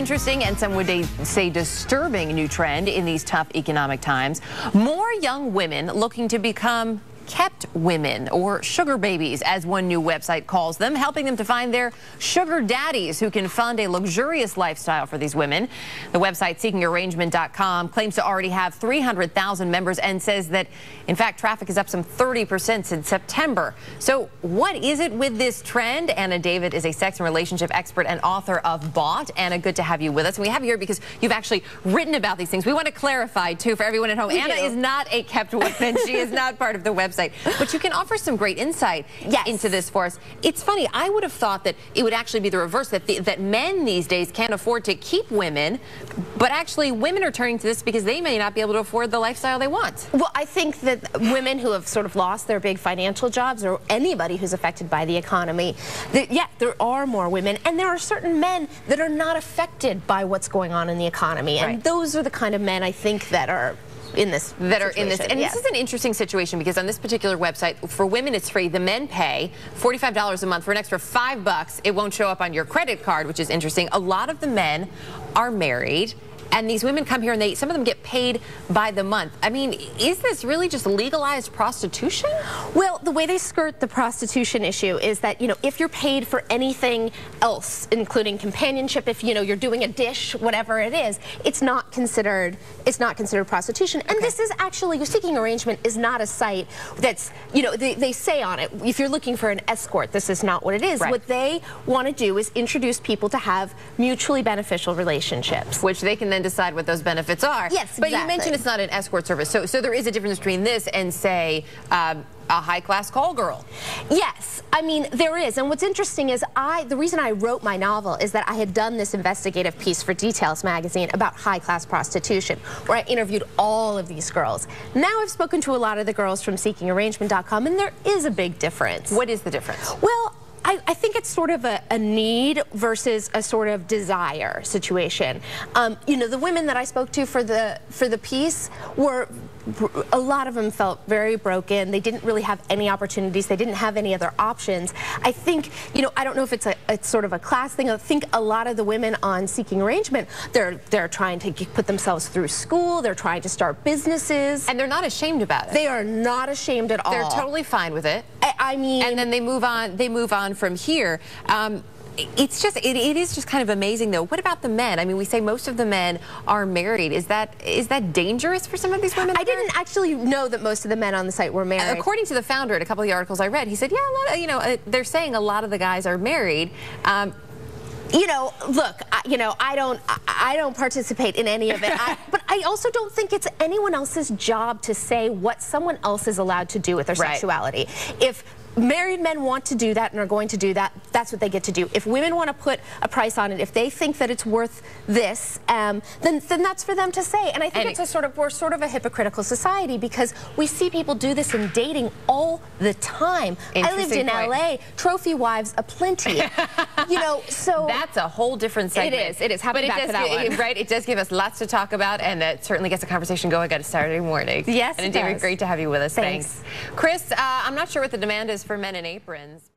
interesting and some would say disturbing new trend in these tough economic times. More young women looking to become kept women, or sugar babies, as one new website calls them, helping them to find their sugar daddies who can fund a luxurious lifestyle for these women. The website seekingarrangement.com claims to already have 300,000 members and says that, in fact, traffic is up some 30% since September. So what is it with this trend? Anna David is a sex and relationship expert and author of Bought. Anna, good to have you with us. And we have you here because you've actually written about these things. We want to clarify, too, for everyone at home. Anna is not a kept woman. She is not part of the website. But you can offer some great insight into this for us. It's funny, I would have thought that it would actually be the reverse, that men these days can't afford to keep women, but actually women are turning to this because they may not be able to afford the lifestyle they want. Well, I think that women who have sort of lost their big financial jobs, or anybody who's affected by the economy, there are more women, and there are certain men that are not affected by what's going on in the economy. And those are the kind of men, I think, that are in this And this is an interesting situation because on this particular website, for women it's free. The men pay $45 a month for an extra $5. It won't show up on your credit card, which is interesting. A lot of the men are married, and these women come here and some of them get paid by the month. I mean, is this really just legalized prostitution? Well, the way they skirt the prostitution issue is that, if you're paid for anything else, including companionship, if, you're doing a dish, whatever it is, it's not considered prostitution. And this is actually, your Seeking Arrangement is not a site that's, they say on it, if you're looking for an escort, this is not what it is. What they want to do is introduce people to have mutually beneficial relationships. Which they can then decide what those benefits are. Yes, But you mentioned it's not an escort service, so there is a difference between this and, say, a high-class call girl. Yes, I mean, there is. And what's interesting is the reason I wrote my novel is that I had done this investigative piece for Details magazine about high-class prostitution, where I interviewed all of these girls. Now I've spoken to a lot of the girls from seekingarrangement.com, and there is a big difference. What is the difference? Well, I think it's sort of a need versus a sort of desire situation. The women that I spoke to for the piece a lot of them felt very broken. They didn't really have any opportunities. They didn't have any other options. I think, I don't know if it's sort of a class thing. I think a lot of the women on Seeking Arrangement, they're trying to put themselves through school. They're trying to start businesses. And they're not ashamed about it. They are not ashamed at all. They're totally fine with it. I mean... And then they move on from here. It is just kind of amazing, though. What about the men? I mean, we say most of the men are married. Is that dangerous for some of these women? I didn't actually know that most of the men on the site were married. According to the founder, at a couple of the articles I read, he said, yeah, they're saying a lot of the guys are married. Look, I don't participate in any of it. But I also don't think it's anyone else's job to say what someone else is allowed to do with their sexuality. If married men want to do that and are going to do that, that's what they get to do. If women want to put a price on it, if they think that it's worth this, then that's for them to say. And I think we're sort of a hypocritical society because we see people do this in dating all the time. I lived in LA, trophy wives aplenty. So that's a whole different segment. It is. Happy back to that one. Right, it does give us lots to talk about, and it certainly gets the conversation going on a Saturday morning. Yes, and David, great to have you with us. Thanks. Chris, I'm not sure what the demand is for men in aprons.